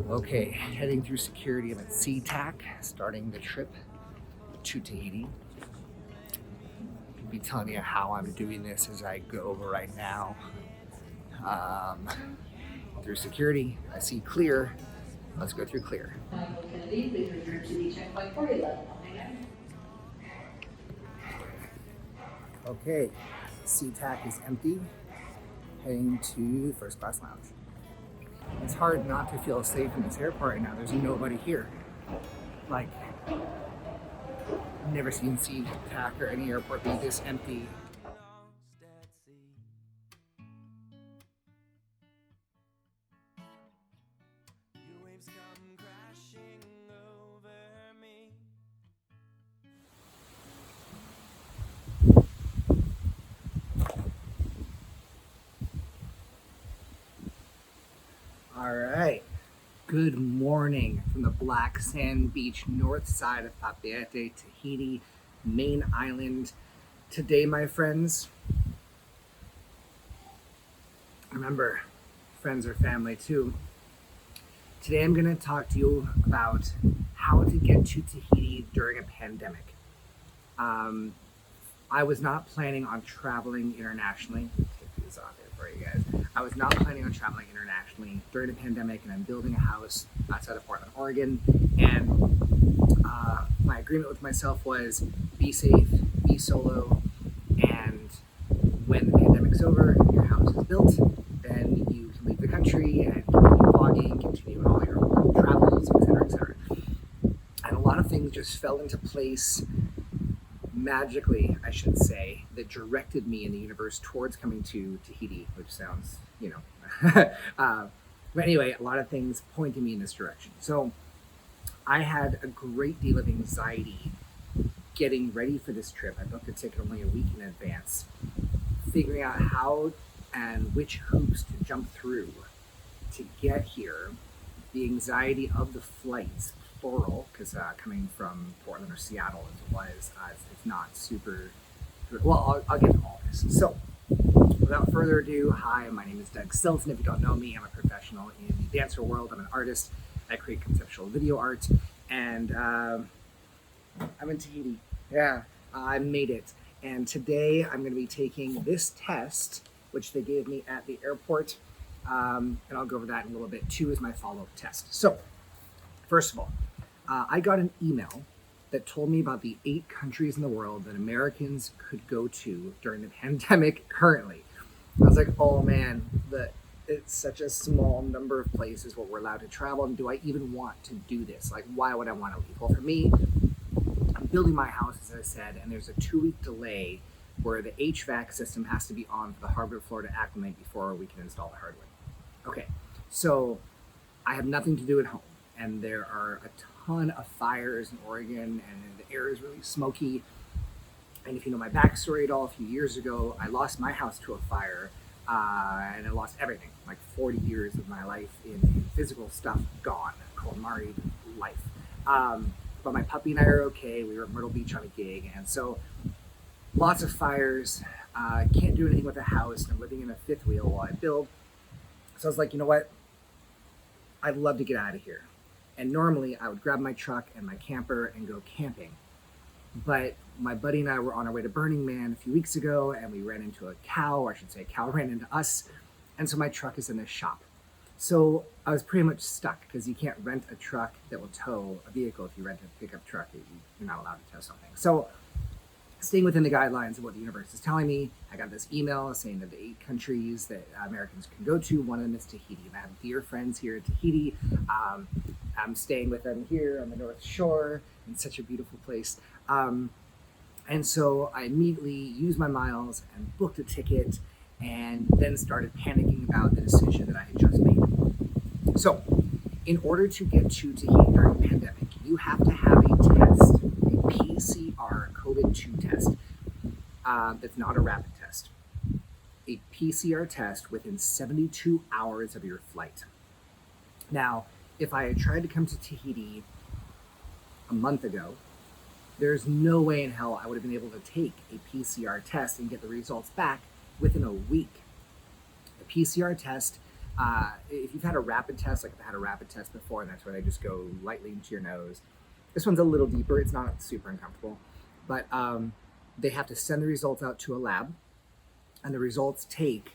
Okay, heading through security. I'm at SeaTac, starting the trip to Tahiti. I'll be telling you how I'm doing this as I go over right now. Um, Through security, I see clear. Let's go through clear. Kennedy, please return to the checkpoint for 11. Okay, SeaTac is empty. Heading to first class lounge. It's hard not to feel safe in this airport right now. There's nobody here. Like, I've never seen SeaTac or any airport be this empty. All right. Good morning from the black sand beach north side of Papeete, Tahiti, main island. Today, my friends, remember, friends are family too. Today, I'm going to talk to you about how to get to Tahiti during a pandemic. I was not planning on traveling internationally. Take these off here for you guys. I was not planning on traveling internationally during the pandemic, and I'm building a house outside of Portland, Oregon. And my agreement with myself was be safe, be solo, and when the pandemic's over and your house is built, then you can leave the country and continue vlogging, continue on all your travels, etc., etc. And a lot of things just fell into place magically, I should say, that directed me in the universe towards coming to Tahiti, which sounds, but anyway, a lot of things pointed me in this direction. So I had a great deal of anxiety getting ready for this trip. I booked a ticket only a week in advance, figuring out how and which hoops to jump through to get here, the anxiety of the flights, plural, because coming from Portland or Seattle as it was, it's not super good. Well, I'll get to all this. So, without further ado, hi, my name is Doug Silton. If you don't know me, I'm a professional in the dancer world. I'm an artist. I create conceptual video art, and I'm in Tahiti. Yeah, I made it. And today I'm going to be taking this test, which they gave me at the airport, and I'll go over that in a little bit too as my follow-up test. So, first of all, I got an email that told me about the 8 countries in the world that Americans could go to during the pandemic currently. I was like, oh man, it's such a small number of places where we're allowed to travel, and do I even want to do this? Like, why would I want to leave? Well, for me, I'm building my house, as I said, and there's a 2-week delay where the HVAC system has to be on for the hardwood floor to acclimate before we can install the hardwood. Okay, so I have nothing to do at home, and there are a ton of fires in Oregon, and the air is really smoky. And if you know my backstory at all, a few years ago, I lost my house to a fire, and I lost everything, like 40 years of my life in physical stuff gone, calamari life. But my puppy and I are okay. We were at Myrtle Beach on a gig, and so lots of fires. Can't do anything with the house. I'm living in a fifth wheel while I build. So I was like, you know what? I'd love to get out of here. And normally I would grab my truck and my camper and go camping. But my buddy and I were on our way to Burning Man a few weeks ago, and we ran into a cow, or I should say a cow ran into us. And so my truck is in the shop. So I was pretty much stuck because you can't rent a truck that will tow a vehicle. If you rent a pickup truck, you're not allowed to tow something. So staying within the guidelines of what the universe is telling me, I got this email saying that the 8 countries that Americans can go to, one of them is Tahiti. And I have dear friends here at Tahiti. I'm staying with them here on the North Shore in such a beautiful place. And so I immediately used my miles and booked a ticket, and then started panicking about the decision that I had just made. So, in order to get to Tahiti during the pandemic, you have to have a test, a PCR COVID-2 test. That's not a rapid test. A PCR test within 72 hours of your flight. Now, if I had tried to come to Tahiti a month ago, there's no way in hell I would have been able to take a PCR test and get the results back within a week. The PCR test If you've had a rapid test, like I've had a rapid test before, and that's where they just go lightly into your nose. This one's a little deeper. It's not super uncomfortable, but they have to send the results out to a lab, and the results take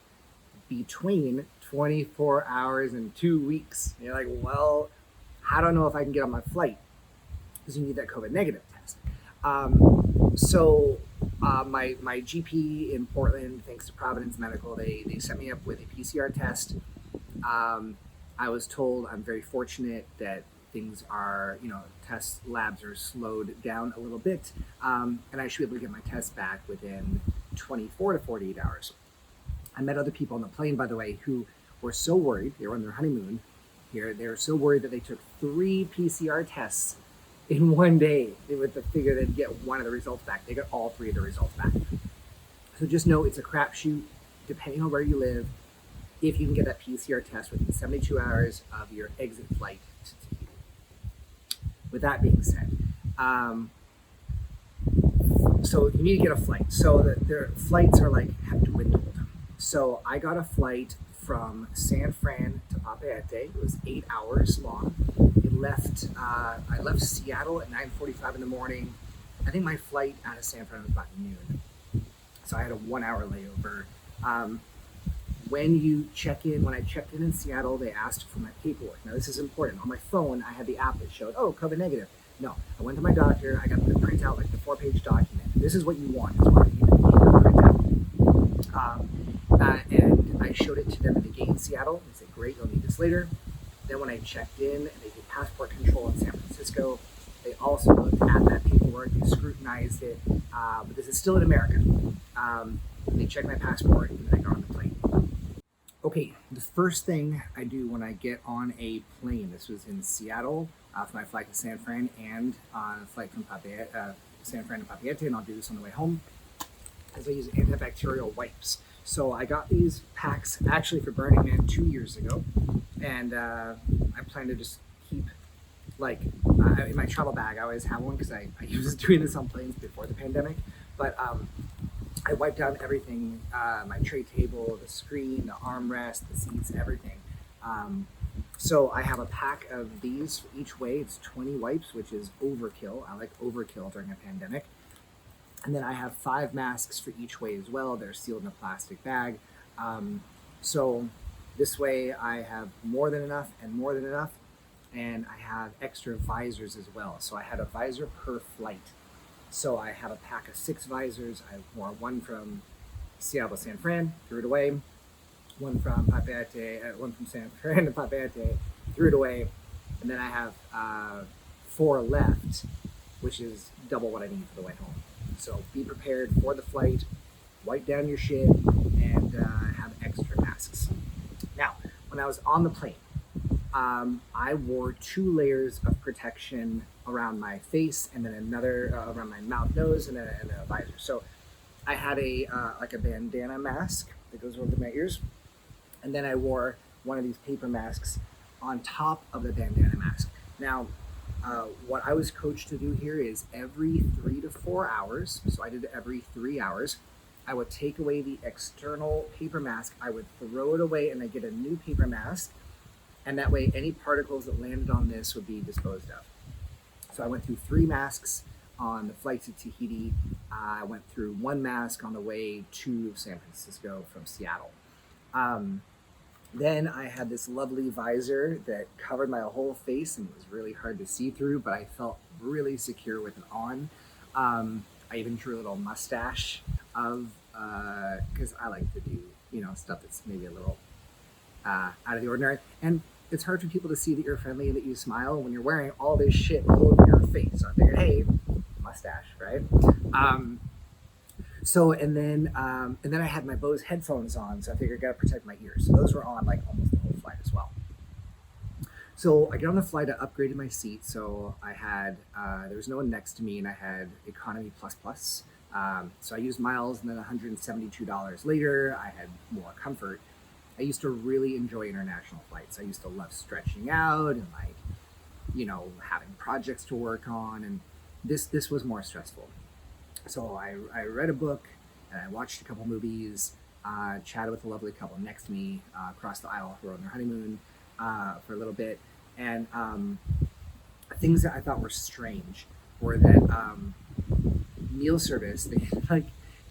between 24 hours and 2 weeks. And you're like, well, I don't know if I can get on my flight because you need that COVID negative test. My GP in Portland, thanks to Providence Medical, they set me up with a PCR test. I was told I'm very fortunate that things are, test labs are slowed down a little bit, and I should be able to get my test back within 24 to 48 hours. I met other people on the plane, by the way, who were so worried. They were on their honeymoon here. They were so worried that they took 3 PCR tests in one day. They would figure they'd get one of the results back. They got all 3 of the results back. So just know it's a crapshoot, depending on where you live, if you can get that PCR test within 72 hours of your exit flight to Tahiti. With that being said, so you need to get a flight. So their flights are have dwindled. So I got a flight from San Fran to Papeete. It was 8 hours long. I left Seattle at 9:45 in the morning. I think my flight out of San Fran was about noon. So I had a 1-hour layover. When I checked in Seattle, they asked for my paperwork. Now this is important. On my phone, I had the app that showed, COVID negative. No, I went to my doctor. I got them to print out the 4-page document. This is what you want. It's what you need to print out. And I showed it to them at the gate in Seattle. They said, great, you'll need this later. Then when I checked in, they did passport control in San Francisco. They also looked at that paperwork. They scrutinized it. But this is still in America. They checked my passport, and then I got on the plane. Okay, the first thing I do when I get on a plane, this was in Seattle for my flight to San Fran, and on a flight from San Fran to Papeete, and I'll do this on the way home, is I use antibacterial wipes. So I got these packs actually for Burning Man 2 years ago, and I plan to just keep in my travel bag. I always have one because I was doing this on planes before the pandemic, but I wiped down everything, my tray table, the screen, the armrest, the seats, everything. So I have a pack of these for each way. It's 20 wipes, which is overkill. I like overkill during a pandemic. And then I have 5 masks for each way as well. They're sealed in a plastic bag. So this way I have more than enough and more than enough. And I have extra visors as well. So I had a visor per flight. So I have a pack of 6 visors. I wore one from Seattle to San Fran, threw it away. One from San Fran to Papeete, threw it away. And then I have 4 left, which is double what I need for the way home. So be prepared for the flight, wipe down your shit, and have extra masks. Now, when I was on the plane, I wore 2 layers of protection around my face, and then another around my mouth, nose, and then a visor. So I had a bandana mask that goes over my ears, and then I wore one of these paper masks on top of the bandana mask. Now, what I was coached to do here is every 3 to 4 hours, so I did it every 3 hours, I would take away the external paper mask, I would throw it away, and I get a new paper mask, and that way any particles that landed on this would be disposed of. So I went through 3 masks on the flight to Tahiti. I went through 1 mask on the way to San Francisco from Seattle. Then I had this lovely visor that covered my whole face and it was really hard to see through, but I felt really secure with it on. I even drew a little mustache because I like to do, stuff that's maybe a little out of the ordinary. And it's hard for people to see that you're friendly and that you smile when you're wearing all this shit all over your face. So I figured, hey, mustache, right? And then I had my Bose headphones on, so I figured I gotta protect my ears. So those were on almost the whole flight as well. So I get on the flight, I upgraded my seat, so I had there was no one next to me, and I had economy plus. So I used miles, and then $172 later, I had more comfort. I used to really enjoy international flights. I used to love stretching out and having projects to work on, and this was more stressful. So I read a book and I watched a couple movies, chatted with a lovely couple next to me across the aisle who were on their honeymoon for a little bit. And things that I thought were strange were that meal service,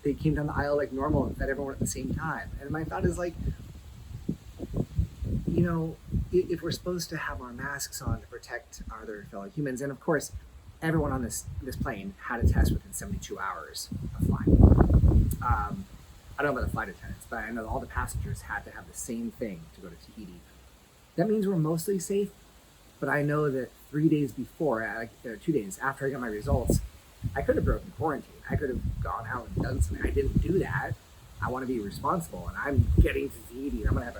they came down the aisle like normal and fed everyone at the same time. And my thought is like, if we're supposed to have our masks on to protect our other fellow humans, and of course, everyone on this plane had a test within 72 hours of flying. I don't know about the flight attendants, but I know all the passengers had to have the same thing to go to Tahiti. That means we're mostly safe, but I know that 3 days before, 2 days after I got my results, I could have broken quarantine. I could have gone out and done something. I didn't do that. I want to be responsible, and I'm getting to Tahiti. I'm gonna have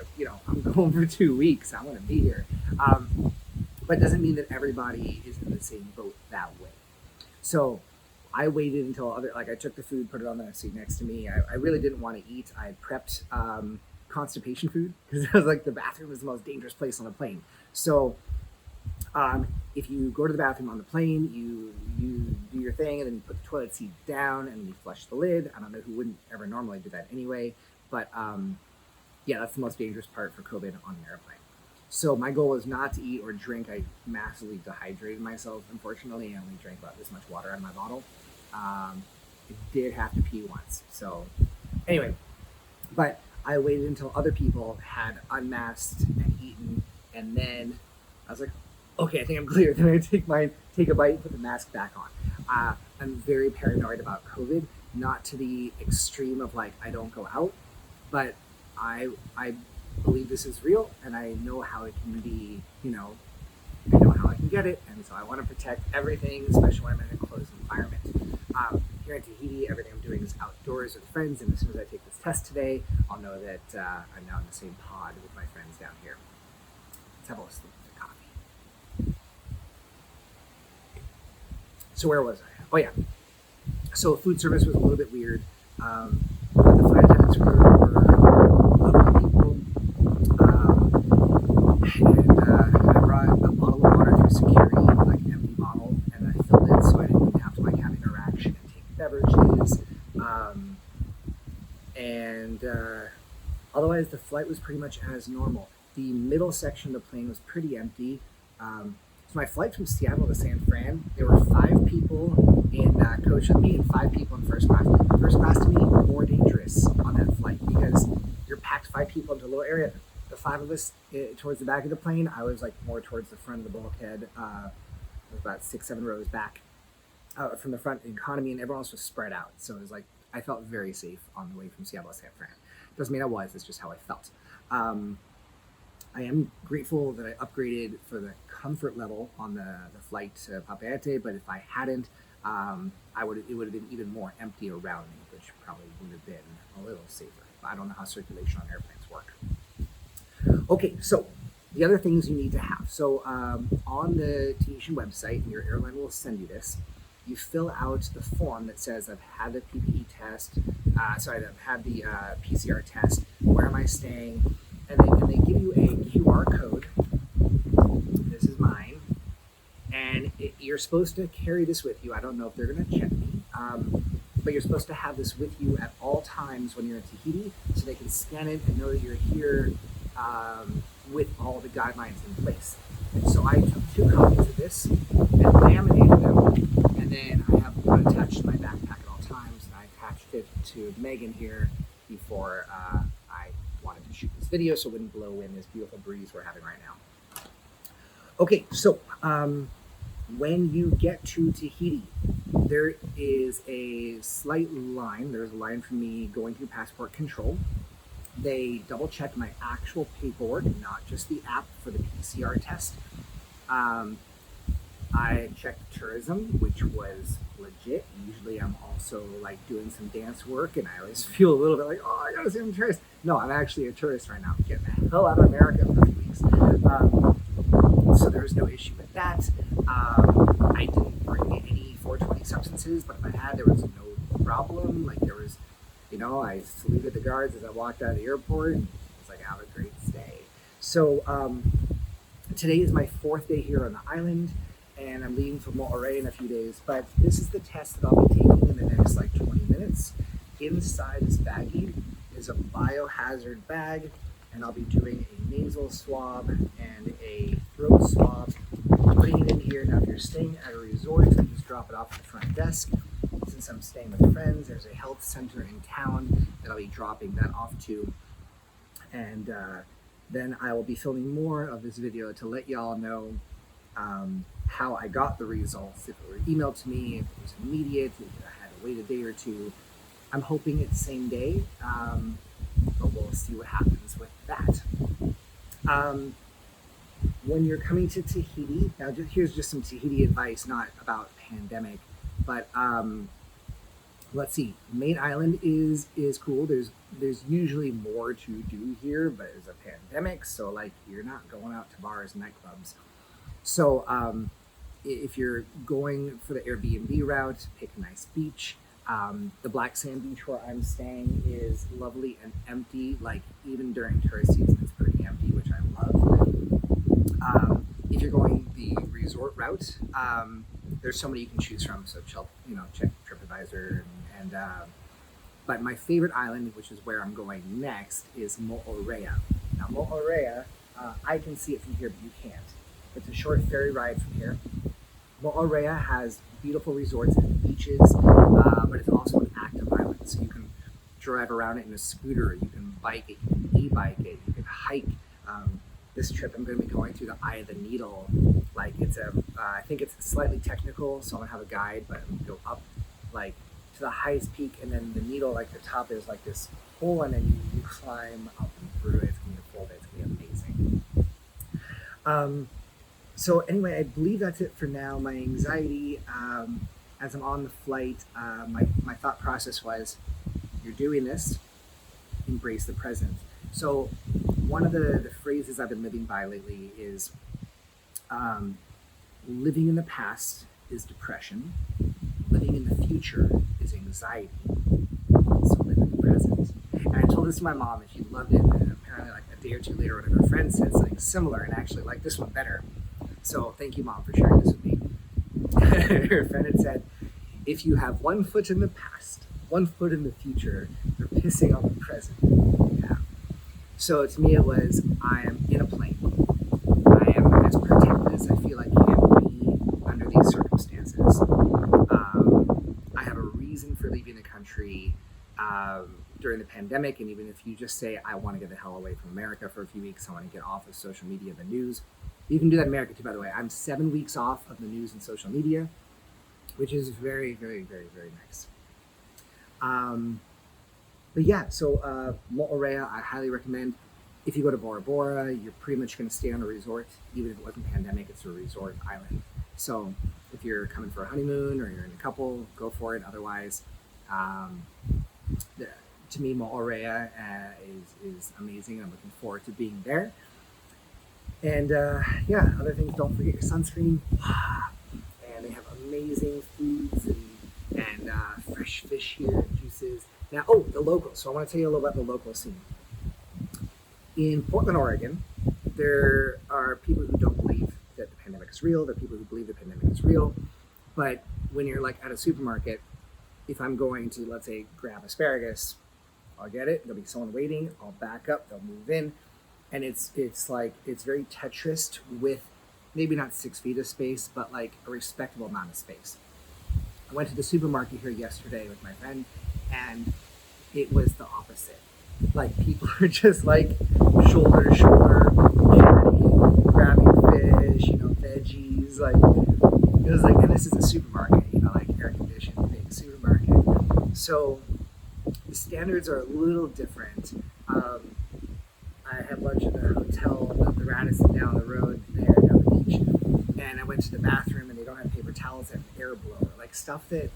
I'm going for 2 weeks. I want to be here, but it doesn't mean that everybody is in the same boat that way. So I waited until I took the food, put it on the seat next to me. I really didn't want to eat. I prepped constipation food because I was like, the bathroom is the most dangerous place on a plane. So if you go to the bathroom on the plane, you do your thing, and then you put the toilet seat down, and then you flush the lid. I don't know who wouldn't ever normally do that anyway, but yeah, that's the most dangerous part for COVID on an airplane. So my goal was not to eat or drink. I massively dehydrated myself. Unfortunately, I only drank about this much water out of my bottle. I did have to pee once. So anyway, but I waited until other people had unmasked and eaten, and then I was like, okay, I think I'm clear. Then I take a bite, put the mask back on. I'm very paranoid about COVID, not to the extreme of like I don't go out, but I believe this is real, and I know how it can be. I know how I can get it, and so I want to protect everything, especially when I'm in a closed environment. Here in Tahiti, everything I'm doing is outdoors with friends, and as soon as I take this test today, I'll know that I'm now in the same pod with my friends down here. Let's have a listen to coffee. So where was I? Oh yeah. So food service was a little bit weird. The flight attendants were lovely people. And I brought a bottle of water through security, like an empty bottle, and I filled it so I didn't have to have interaction and take beverages. Otherwise, the flight was pretty much as normal. The middle section of the plane was pretty empty. So my flight from Seattle to San Fran, there were 5 people in coach with me and 5 people in first class. First class to me, more dangerous on that flight because you're packed 5 people into a little area. The 5 of us towards the back of the plane, I was like more towards the front of the bulkhead. I was about 6-7 rows back from the front economy, and everyone else was spread out. So it was like, I felt very safe on the way from Seattle to San Fran. Doesn't mean I was, it's just how I felt. I am grateful that I upgraded for the comfort level on the flight to Papeete, but if I hadn't, it would have been even more empty around me, which probably would have been a little safer. But I don't know how circulation on airplanes work. Okay, so the other things you need to have. So on the Tahitian website, and your airline will send you this, you fill out the form that says I've had the PPE test, I've had the PCR test, where am I staying, and they give you a QR code. This is mine, and you're supposed to carry this with you. I don't know if they're going to check me, but you're supposed to have this with you at all times when you're in Tahiti, so they can scan it and know that you're here with all the guidelines in place. And so I took 2 copies of this and laminated them, and then I have one attached to my backpack at all times, and I attached it to Megan here before I wanted to shoot this video so it wouldn't blow in this beautiful breeze we're having right now. Okay, so when you get to Tahiti, there is a slight line. There's a line for me going through passport control. They double checked my actual paperwork, not just the app for the PCR test. I checked tourism, which was legit. Usually I'm also like doing some dance work, and I always feel a little bit like, oh, I gotta see I'm a tourist. No, I'm actually a tourist right now. I'm getting the hell out of America for a few weeks. So there's no issue with that. I didn't bring any 420 substances, but if I had, there was no problem. Like there was, I saluted the guards as I walked out of the airport, and it was like, have a great stay. So today is my 4th day here on the island, and I'm leaving for Monterey in a few days, but this is the test that I'll be taking in the next 20 minutes. Inside this baggie is a biohazard bag, and I'll be doing a nasal swab and a throat swab, putting it in here. Now, if you're staying at a resort, you just drop it off at the front desk. Since I'm staying with friends, there's a health center in town that I'll be dropping that off to. And then I will be filming more of this video to let y'all know how I got the results. If it were emailed to me, if it was immediate, if I had to wait a day or two. I'm hoping it's same day, but we'll see what happens with that. When you're coming to Tahiti, now here's just some Tahiti advice, not about pandemic, but let's see. Main Island is cool. There's usually more to do here, but it's a pandemic, so like you're not going out to bars and nightclubs. So if you're going for the Airbnb route, pick a nice beach. The black sand beach where I'm staying is lovely and empty. Like even during tourist season, it's pretty empty, which I love. If you're going the resort route, there's so many you can choose from. So check TripAdvisor but my favorite island, which is where I'm going next, is Mo'orea. Now Mo'orea, I can see it from here, but you can't. It's a short ferry ride from here. Mo'orea has beautiful resorts and beaches, but it's also an active island. So you can drive around it in a scooter, you can bike it, you can e-bike it, you can hike. This trip I'm going to be going through the Eye of the Needle. Like I think it's slightly technical, so I'm going to have a guide, but I'm going to go up like to the highest peak, and then the needle, like the top is like this hole, and then you climb up and through it. It's going to be full, it's going to be amazing. So anyway, I believe that's it for now. My anxiety, as I'm on the flight, my thought process was, you're doing this, embrace the present. So one of the phrases I've been living by lately is, living in the past is depression, living in the future is anxiety, so live in the present. And I told this to my mom, and she loved it, and apparently like a day or two later, one of her friends said something similar and actually liked this one better. So thank you, Mom, for sharing this with me. Her friend had said, if you have one foot in the past, one foot in the future, you're pissing on the present. Yeah. So to me it was, I am in a plane. I am as protected as I feel I can be under these circumstances. I have a reason for leaving the country during the pandemic, and even if you just say, I want to get the hell away from America for a few weeks, I want to get off of social media and the news. You can do that in America too, by the way. I'm 7 weeks off of the news and social media, which is very, very, very, very nice. But yeah, so Mo'orea, I highly recommend. If you go to Bora Bora, you're pretty much going to stay on a resort. Even if it wasn't pandemic, it's a resort island. So if you're coming for a honeymoon or you're in a couple, go for it. Otherwise, to me, Mo'orea is amazing. I'm looking forward to being there. And yeah, other things, don't forget your sunscreen. And they have amazing foods and fresh fish here and juices. Now, the locals. So I want to tell you a little about the local scene. In Portland, Oregon, there are people who don't believe that the pandemic is real. There are people who believe the pandemic is real. But when you're like at a supermarket, if I'm going to, let's say, grab asparagus, I'll get it. There'll be someone waiting. I'll back up. They'll move in. And it's very Tetrised with maybe not 6 feet of space, but like a respectable amount of space. I went to the supermarket here yesterday with my friend, and it was the opposite. Like people are just like shoulder to shoulder, chatting, grabbing fish, veggies. Like it was like, and this is a supermarket, like air conditioned big supermarket. So the standards are a little different. I had lunch at the hotel, the Radisson down the road there, down the beach, and I went to the bathroom, and they don't have paper towels, they have an air blower, like stuff that,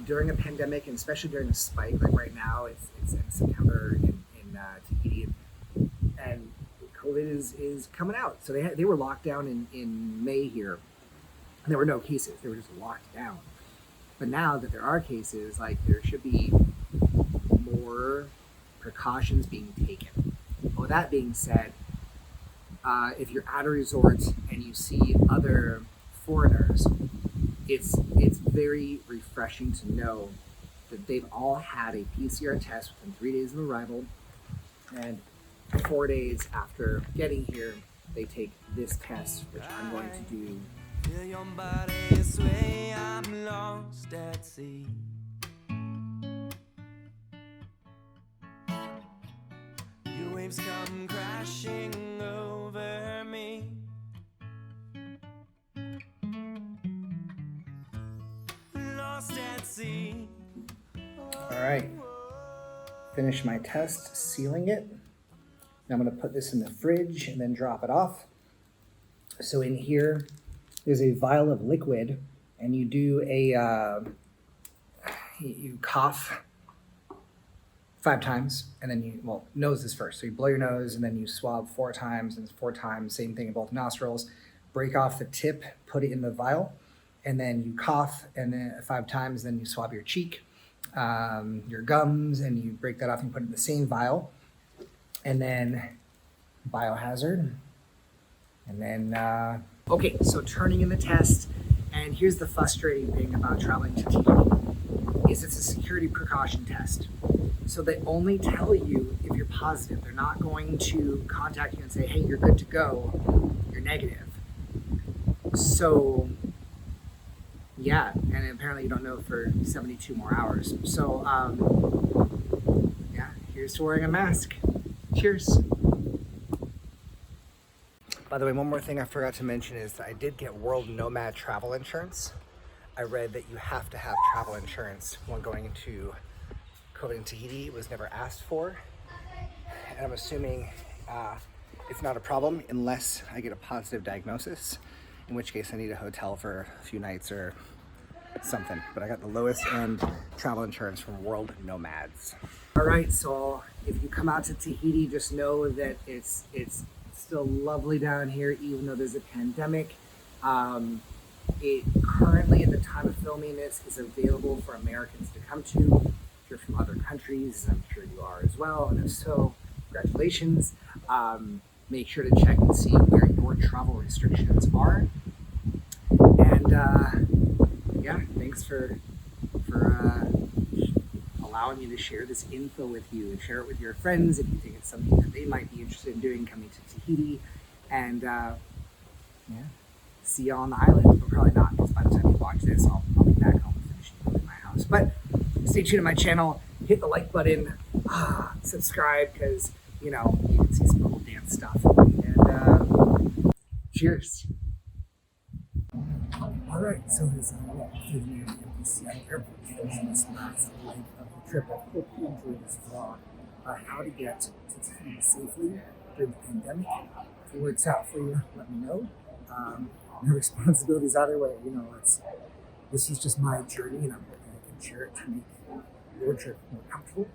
during a pandemic, and especially during a spike, like right now, it's in September in Tahiti, and COVID is coming out. So they were locked down in May here, and there were no cases. They were just locked down. But now that there are cases, like there should be more precautions being taken. Well, that being said, if you're at a resort and you see other foreigners, it's very refreshing to know that they've all had a PCR test within 3 days of arrival, and 4 days after getting here, they take this test, which I'm going to do. Feel your body sway, I'm lost at sea. Your waves come crashing over me. Lost at sea. All right, finish my test, sealing it. Now I'm going to put this in the fridge and then drop it off. So in here, there's a vial of liquid, and you do you cough 5 times, and then nose is first. So you blow your nose, and then you swab 4 times, and 4 times, same thing in both nostrils. Break off the tip, put it in the vial, and then you cough, and then 5 times, then you swab your cheek, your gums, and you break that off and put it in the same vial. And then biohazard, and then okay, so turning in the test, and here's the frustrating thing about traveling to Tahiti, is it's a security precaution test. So they only tell you if you're positive. They're not going to contact you and say, hey, you're good to go, you're negative. So yeah, and apparently you don't know for 72 more hours. So yeah, here's to wearing a mask. Cheers. By the way, one more thing I forgot to mention is that I did get World Nomad travel insurance. I read that you have to have travel insurance when going into COVID in Tahiti. It was never asked for. And I'm assuming it's not a problem unless I get a positive diagnosis, in which case I need a hotel for a few nights or something. But I got the lowest end travel insurance from World Nomads. All right, so if you come out to Tahiti, just know that it's still lovely down here, even though there's a pandemic. It currently, at the time of filming this, is available for Americans to come to. If you're from other countries, I'm sure you are as well, and if so, congratulations. Make sure to check and see where your travel restrictions are. And yeah, thanks for allowing me to share this info with you, and share it with your friends if you think it's something that they might be interested in doing, coming to Tahiti. And yeah, see you on the island, but probably not, because by the time you watch this, I'll be back home finishing building my house. But stay tuned to my channel, hit the like button, subscribe, because you can see some cool dance stuff. And cheers. All right, so as I walk through the empty Seattle airport, and this last leg of the trip, I hope you enjoyed this vlog. How to get to Tahiti safely during the pandemic. If it works out for you, let me know. No responsibilities either way. This is just my journey, and I can share it to make your trip more comfortable.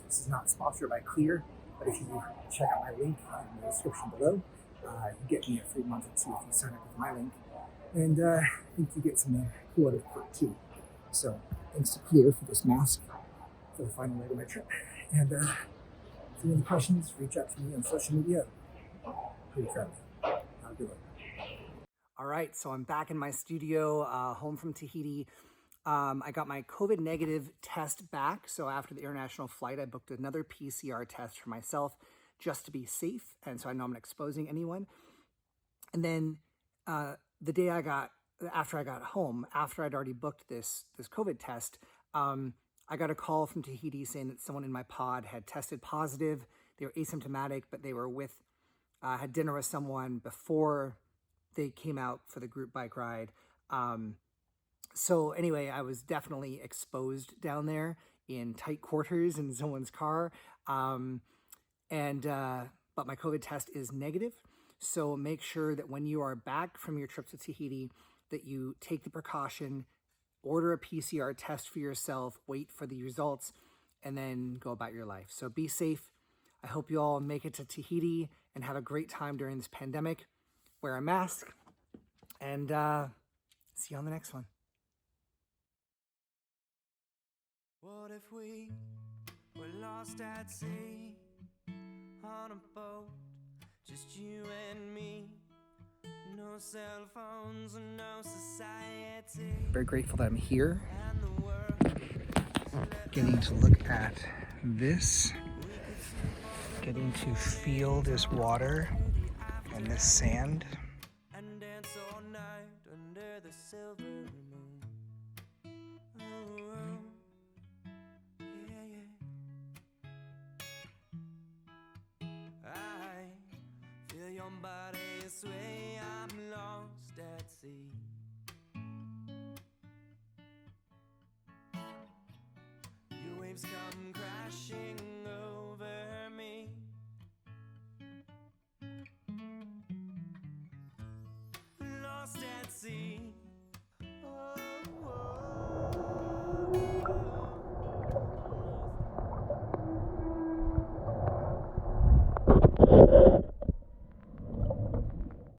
This is not sponsored by Clear, but if you check out my link in the description below, you get me a free month or 2 if you sign up with my link. And I think you get some cool other perk too. So thanks to Clear for this mask for the final leg of my trip. And if you have any questions, reach out to me on social media. Pretty friendly. Have a good one. All right, so I'm back in my studio, home from Tahiti. I got my COVID negative test back. So after the international flight, I booked another PCR test for myself just to be safe. And so I know I'm not exposing anyone. And then the day after I got home, after I'd already booked this COVID test, I got a call from Tahiti saying that someone in my pod had tested positive. They were asymptomatic, but they were had dinner with someone before they came out for the group bike ride. So anyway, I was definitely exposed down there in tight quarters in someone's car. But my COVID test is negative. So make sure that when you are back from your trip to Tahiti, that you take the precaution, order a PCR test for yourself, wait for the results, and then go about your life. So be safe. I hope you all make it to Tahiti and have a great time during this pandemic. Wear a mask, and see you on the next one. What if we were lost at sea on a boat, just you and me? No cell phones and no society. Very grateful that I'm here. And the world getting to look at this, getting to feel this water and this sand. And dance all night under the silver moon. Oh, yeah, yeah. I feel your body sway. I'm lost at sea. Your waves come crashing over me. Lost at sea. Oh, oh, oh.